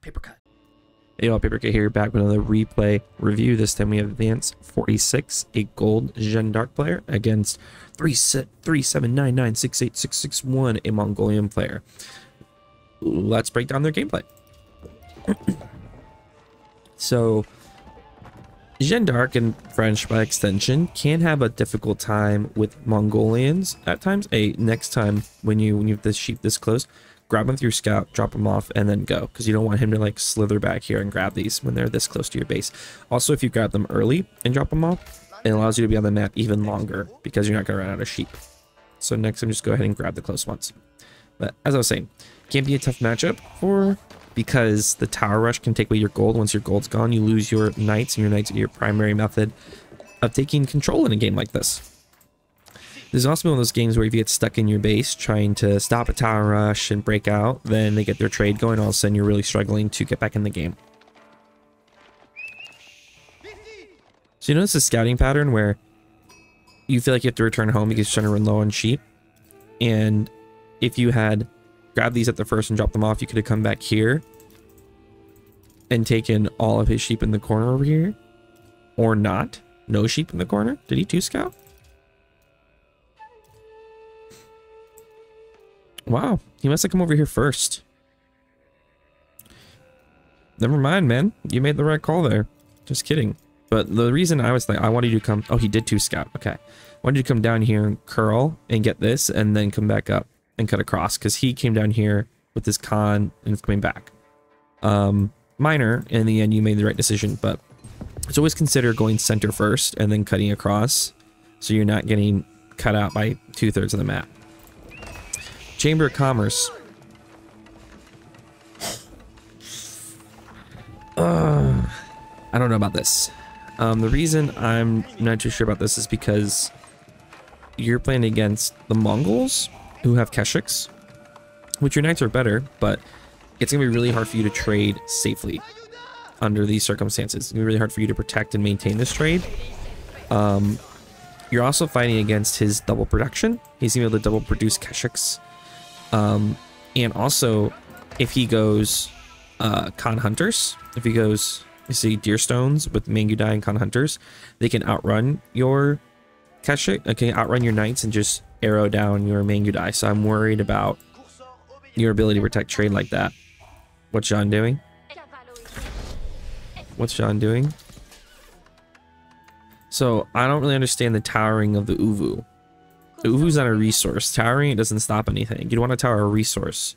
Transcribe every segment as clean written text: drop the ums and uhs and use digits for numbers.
Paper cut. Hey all, Paper Cut here, back with another replay review. This time we have Advance 46, a gold Jeanne Dark player, against 379968661, a Mongolian player. Let's break down their gameplay. So, Jeanne Dark and French by extension can have a difficult time with Mongolians at times. Next time when you have the sheep this close, grab them with your scout, drop them off, and then go, because you don't want him to like slither back here and grab these when they're this close to your base. Also, if you grab them early and drop them off, it allows you to be on the map even longer because you're not going to run out of sheep. So next time, just go ahead and grab the close ones. But as I was saying, can't be a tough matchup because the tower rush can take away your gold. Once your gold's gone, you lose your knights, and your knights are your primary method of taking control in a game like this. This is also one of those games where if you get stuck in your base trying to stop a tower rush and break out, then they get their trade going, all of a sudden you're really struggling to get back in the game. So you notice the scouting pattern where you feel like you have to return home because you're trying to run low on sheep. And if you had grabbed these at the first and dropped them off, you could have come back here and taken all of his sheep in the corner over here. Or not. No sheep in the corner. Did he 2-scout? Wow, he must have come over here first. Never mind, man. You made the right call there. Just kidding. But the reason I was like, I wanted you to come... Oh, he did 2-scout. Okay. I wanted you to come down here and curl and get this and then come back up and cut across, because he came down here with his con and it's coming back. Minor. In the end, you made the right decision, but it's always consider going center first and then cutting across so you're not getting cut out by 2/3 of the map. Chamber of Commerce. I don't know about this. The reason I'm not too sure about this is because you're playing against the Mongols, who have Keshiks, which your knights are better, but it's going to be really hard for you to trade safely under these circumstances. It's going to be really hard for you to protect and maintain this trade. You're also fighting against his double production. He's going to be able to double produce Keshiks. And also, if he goes Khan Hunters, if he goes, you see, Deer Stones with Mangudai and Khan Hunters, they can outrun your Keshik, okay, outrun your knights and just arrow down your Mangudai. So I'm worried about your ability to protect trade like that. What's Jeanne doing? What's Jeanne doing? So I don't really understand the towering of the Uvu. The Uvu's not a resource. Towering, it doesn't stop anything. You'd want to tower a resource.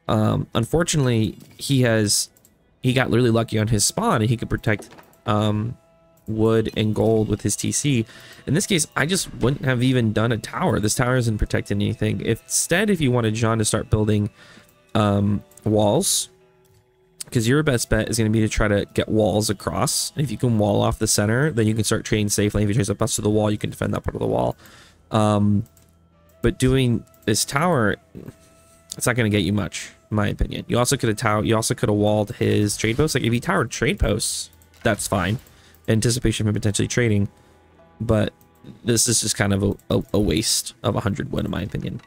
Unfortunately, he got really lucky on his spawn, and he could protect wood and gold with his TC. In this case, I just wouldn't have even done a tower. This tower isn't protecting anything. Instead, if you wanted Jeanne to start building walls, because your best bet is going to be to try to get walls across. And if you can wall off the center, then you can start trading safely. If you trace up us to the wall, you can defend that part of the wall. But doing this tower, it's not going to get you much, in my opinion. You also could have walled his trade posts. Like if he towered trade posts, that's fine. Anticipation of potentially trading, but this is just kind of a waste of 100 wood, in my opinion.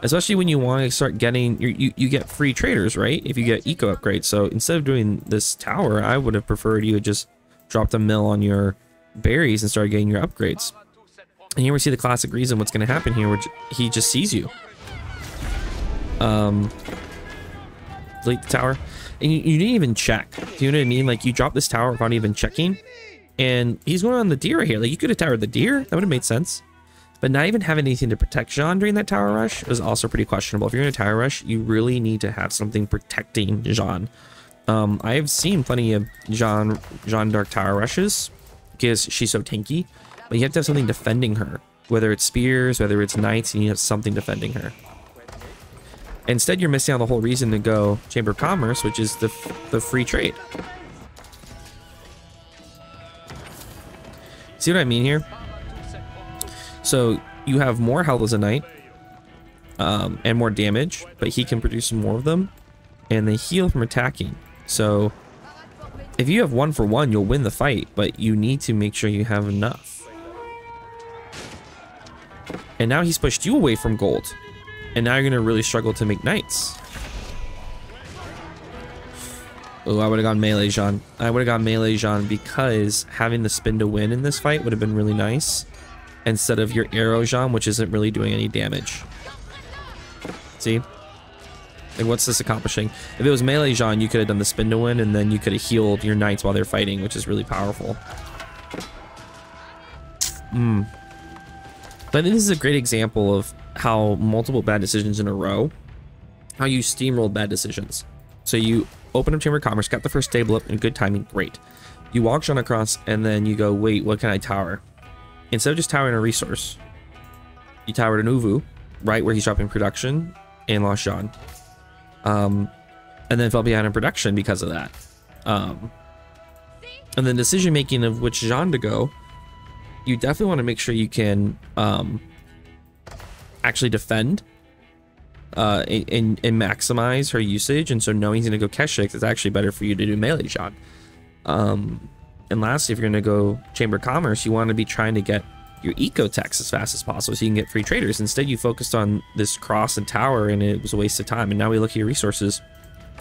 Especially when you want to start getting you get free traders, right? If you get eco upgrades. So instead of doing this tower, I would have preferred you would just drop the mill on your berries and start getting your upgrades. And here we see the classic reason what's going to happen here, which he just sees you. Delete the tower. And you didn't even check. Do you know what I mean? Like, you dropped this tower without even checking. And he's going on the deer right here. Like, you could have towered the deer. That would have made sense. But not even having anything to protect Jeanne during that tower rush is also pretty questionable. If you're in a tower rush, you really need to have something protecting Jeanne. I've seen plenty of Jeanne Dark tower rushes because she's so tanky. But you have to have something defending her. Whether it's spears, whether it's knights, you need to have something defending her. Instead, you're missing out the whole reason to go Chamber of Commerce, which is the free trade. See what I mean here? So you have more health as a knight and more damage, but he can produce more of them, and they heal from attacking. So if you have 1-for-1, you'll win the fight, but you need to make sure you have enough. And now he's pushed you away from gold. And now you're going to really struggle to make knights. Oh, I would have gone melee Jeanne. I would have gone melee Jeanne because having the spin to win in this fight would have been really nice. Instead of your arrow Jeanne, which isn't really doing any damage. See? Like, what's this accomplishing? If it was melee Jeanne, you could have done the spin to win, and then you could have healed your knights while they're fighting, which is really powerful. But I think this is a great example of how multiple bad decisions in a row, how you steamrolled bad decisions. So you open up Chamber of Commerce, got the first stable up in good timing, great. You walk Jeanne across, and then you go, wait, what can I tower? Instead of just towering a resource, you towered an Uvu, right where he's dropping production, and lost Jeanne. And then fell behind in production because of that. And then decision making of which Jeanne to go, you definitely want to make sure you can actually defend and maximize her usage. And so knowing he's going to go Keshik, it's actually better for you to do melee Jeanne. And lastly, if you're going to go Chamber of Commerce, you want to be trying to get your eco techs as fast as possible so you can get free traders. Instead, you focused on this cross and tower, and it was a waste of time. And now we look at your resources.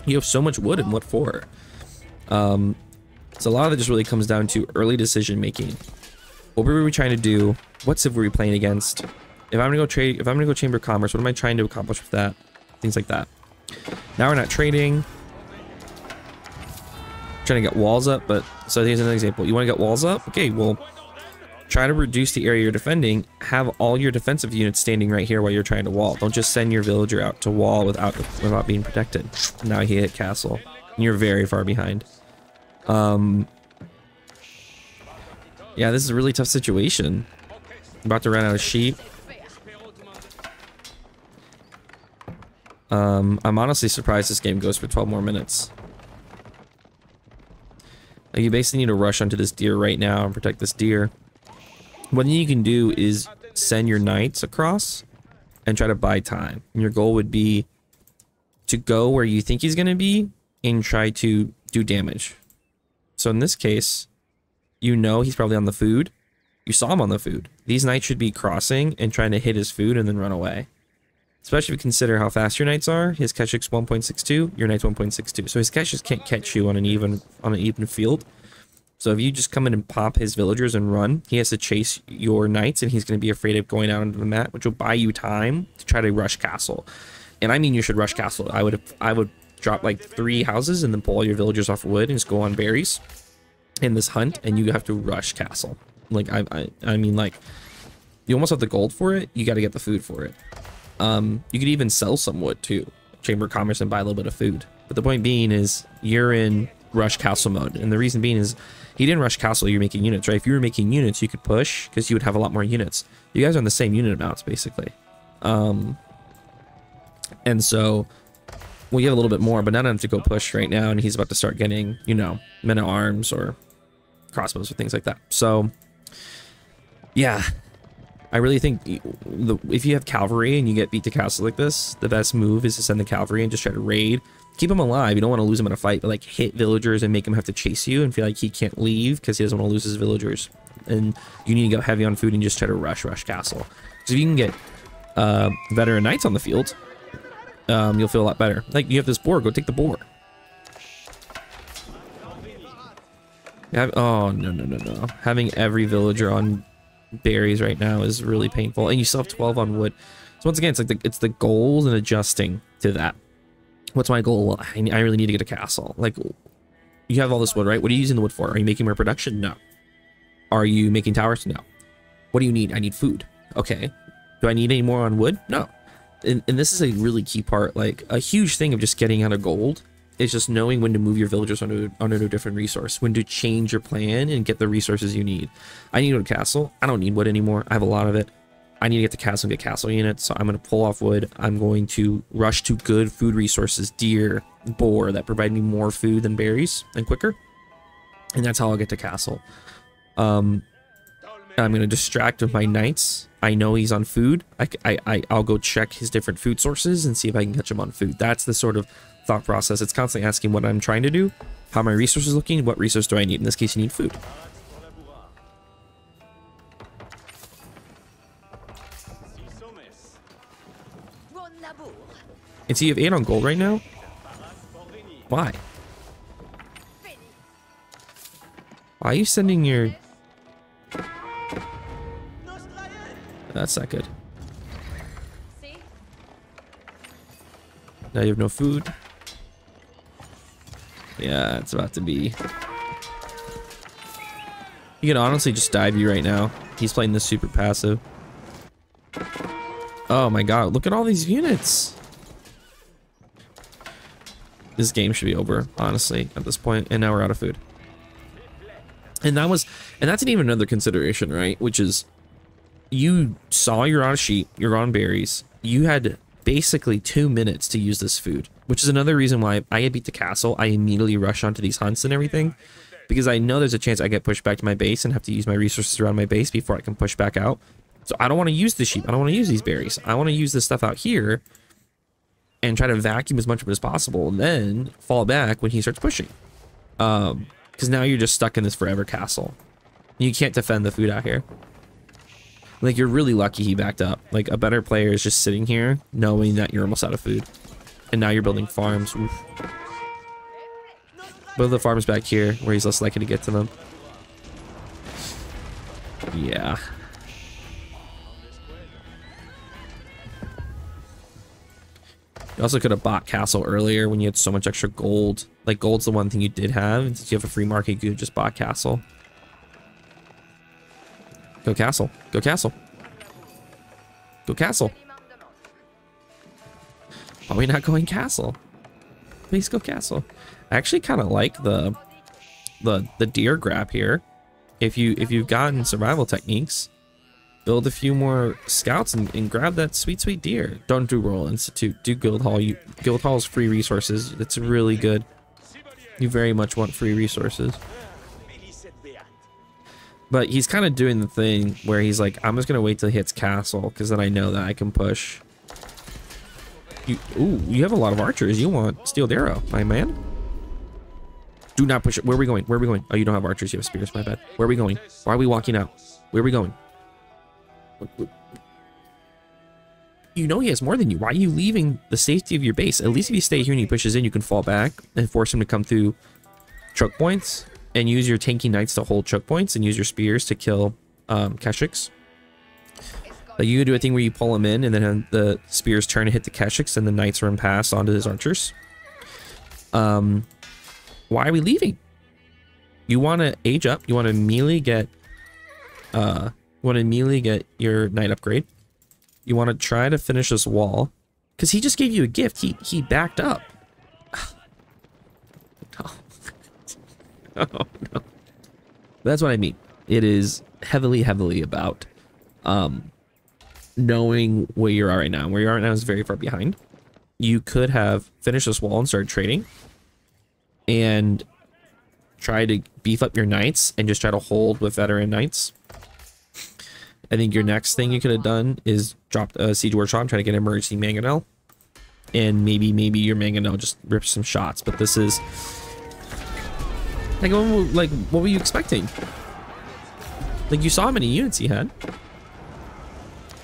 You have so much wood, and what for? So a lot of it just really comes down to early decision making. What were we trying to do? What civ were we playing against? If I'm gonna go trade, if I'm gonna go Chamber of Commerce, what am I trying to accomplish with that? Things like that. Now we're not trading. Trying to get walls up, but so here's another example. You want to get walls up? Okay, well, try to reduce the area you're defending. Have all your defensive units standing right here while you're trying to wall. Don't just send your villager out to wall without being protected. Now he hit castle, and you're very far behind. Yeah, this is a really tough situation. I'm about to run out of sheep. I'm honestly surprised this game goes for 12 more minutes. Like, you basically need to rush onto this deer right now and protect this deer. One thing you can do is send your knights across and try to buy time. And your goal would be to go where you think he's going to be and try to do damage. So in this case, you know he's probably on the food. You saw him on the food. These knights should be crossing and trying to hit his food and then run away. Especially if you consider how fast your knights are. His Keshik's 1.62, your knight's 1.62. So his Keshiks can't catch you on an even field. So if you just come in and pop his villagers and run, he has to chase your knights, and he's going to be afraid of going out onto the mat, which will buy you time to try to rush castle. And I mean, you should rush castle. I would drop like 3 houses and then pull all your villagers off wood and just go on berries in this hunt, and you have to rush castle. Like I mean, like, you almost have the gold for it. You got to get the food for it. You could even sell some wood too, Chamber of Commerce, and buy a little bit of food. But the point being is you're in rush castle mode, and the reason being is he didn't rush castle. You're making units, right? If you were making units, you could push because you would have a lot more units. You guys are on the same unit amounts basically, and so well, you have a little bit more, but now I have to go push right now, and he's about to start getting, you know, men at arms or crossbows or things like that. So yeah, I really think if you have cavalry and you get beat to castle like this, the best move is to send the cavalry and just try to raid. Keep him alive. You don't want to lose him in a fight, but like hit villagers and make him have to chase you and feel like he can't leave because he doesn't want to lose his villagers. And you need to go heavy on food and just try to rush castle. So if you can get veteran knights on the field, you'll feel a lot better. Like, you have this boar, go take the boar. Oh, no. Having every villager on berries right now is really painful, and you still have 12 on wood. So once again, it's like it's the goals and adjusting to that. What's my goal? I really need to get a castle. Like, you have all this wood, right? What are you using the wood for? Are you making more production? No. Are you making towers? No. What do you need? I need food. Okay. Do I need any more on wood? No. And this is a really key part. Like, a huge thing of just getting out of gold is just knowing when to move your villagers onto a different resource, when to change your plan and get the resources you need. I need to go to castle. I don't need wood anymore. I have a lot of it. I need to get to castle and get castle units, so I'm going to pull off wood. I'm going to rush to good food resources, deer, boar, that provide me more food than berries and quicker. And that's how I'll get to castle. I'm going to distract with my knights. I know he's on food. I'll go check his different food sources and see if I can catch him on food. That's the sort of thought process. It's constantly asking what I'm trying to do, how my resources looking, what resource do I need. In this case, you need food. And so you have 8 on gold right now? Why? Why are you sending your... That's not good. Now you have no food. Yeah, it's about to be... He can honestly just dive you right now. He's playing this super passive. Oh my god, look at all these units. This game should be over, honestly, at this point, and now we're out of food. And that's even another consideration, right? Which is, you saw you're out of sheep, you're on berries. You had basically 2 minutes to use this food, which is another reason why I beat the castle. I immediately rush onto these hunts and everything, because I know there's a chance I get pushed back to my base and have to use my resources around my base before I can push back out. So I don't want to use the sheep. I don't want to use these berries. I want to use this stuff out here and try to vacuum as much of it as possible, and then fall back when he starts pushing. Because now you're just stuck in this forever castle. You can't defend the food out here. Like, you're really lucky he backed up. Like, a better player is just sitting here knowing that you're almost out of food. And now you're building farms. Oof. Build the farms back here where he's less likely to get to them. Yeah. You also could have bought castle earlier when you had so much extra gold. Like, gold's the one thing you did have, and since you have a free market, you could have just bought castle. Go castle. Go castle. Go castle. Why are we not going castle? Please go castle. I actually kind of like the deer grab here. If you've gotten survival techniques, build a few more scouts and grab that sweet deer. Don't do Royal Institute. Do Guild Hall. Guild Hall's free resources. It's really good. You very much want free resources. But he's kind of doing the thing where he's like, I'm just gonna wait till he hits castle, because then I know that I can push. Ooh, you have a lot of archers. You want Steeled Arrow, my man. Do not push it. Where are we going? Where are we going? Oh, you don't have archers. You have spears. My bad. Where are we going? Why are we walking out? Where are we going? You know he has more than you. Why are you leaving the safety of your base? At least if you stay here and he pushes in, you can fall back and force him to come through choke points and use your tanky knights to hold choke points and use your spears to kill Keshiks. Like, you do a thing where you pull him in and then the spears turn to hit the Keshiks and the knights run past onto his archers. Why are we leaving? You want to age up. You want to immediately get your knight upgrade. You want to try to finish this wall, because he just gave you a gift. He backed up. Oh. Oh, no. That's what I mean. It is heavily about knowing where you are right now. Where you are right now is very far behind. You could have finished this wall and started trading and try to beef up your knights and just try to hold with veteran knights. I think your next thing you could have done is drop a siege workshop and try to get an emergency mangonel, and maybe your mangonel just rips some shots. But this is like what were you expecting? Like, you saw how many units he had.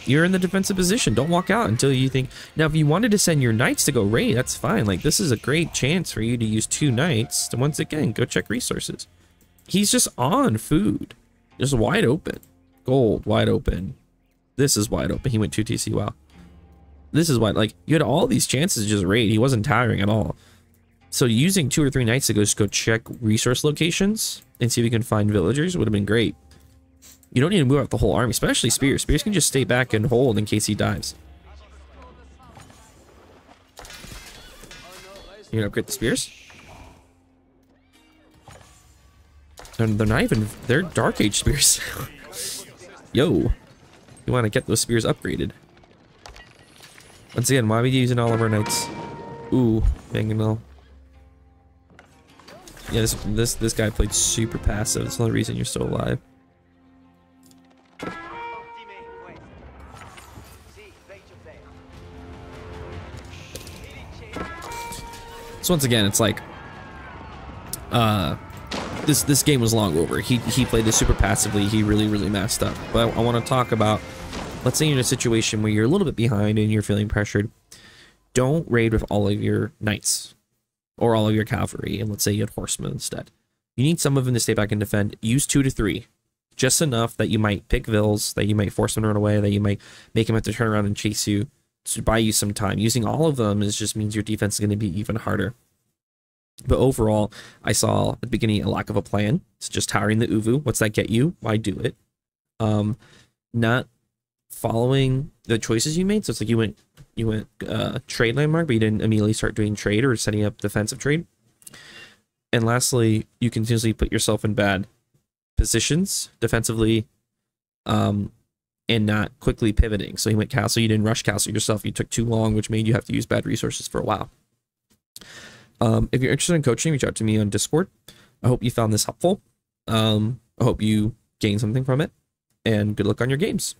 You're in the defensive position. Don't walk out until you think. Now, if you wanted to send your knights to go raid, that's fine. Like, this is a great chance for you to use 2 knights to once again go check resources. He's just on food, just wide open. Gold, wide open. This is wide open. He went 2 TC. Wow. This is wide. Like, you had all these chances to just raid. He wasn't tiring at all. So using 2 or 3 knights to just go check resource locations and see if you can find villagers would have been great. You don't need to move out the whole army, especially spears. Spears can just stay back and hold in case he dives. You gonna upgrade the spears? They're not even, they're Dark Age spears. Yo, you want to get those spears upgraded. Once again, why are we using all of our knights? Ooh, mangonel. Yeah, this guy played super passive. That's the only reason you're still alive. So once again, it's like, this game was long over. He played this super passively. He really messed up. But I want to talk about let's say you're in a situation where you're a little bit behind and you're feeling pressured. Don't raid with all of your knights or all of your cavalry, and let's say you had horsemen instead. You need some of them to stay back and defend. Use 2 to 3. Just enough that you might pick vills, that you might force them to run away, that you might make them have to turn around and chase you to buy you some time. Using all of them just means your defense is going to be even harder. But overall, I saw at the beginning a lack of a plan. It's just towering the Uvu. What's that get you? Why do it? Not following the choices you made. So it's like you went trade landmark, but you didn't immediately start doing trade or setting up defensive trade. And lastly, you continuously put yourself in bad positions defensively, and not quickly pivoting. So you went castle, you didn't rush castle yourself. You took too long, which made you have to use bad resources for a while. If you're interested in coaching, reach out to me on Discord. I hope you found this helpful. I hope you gained something from it, and good luck on your games.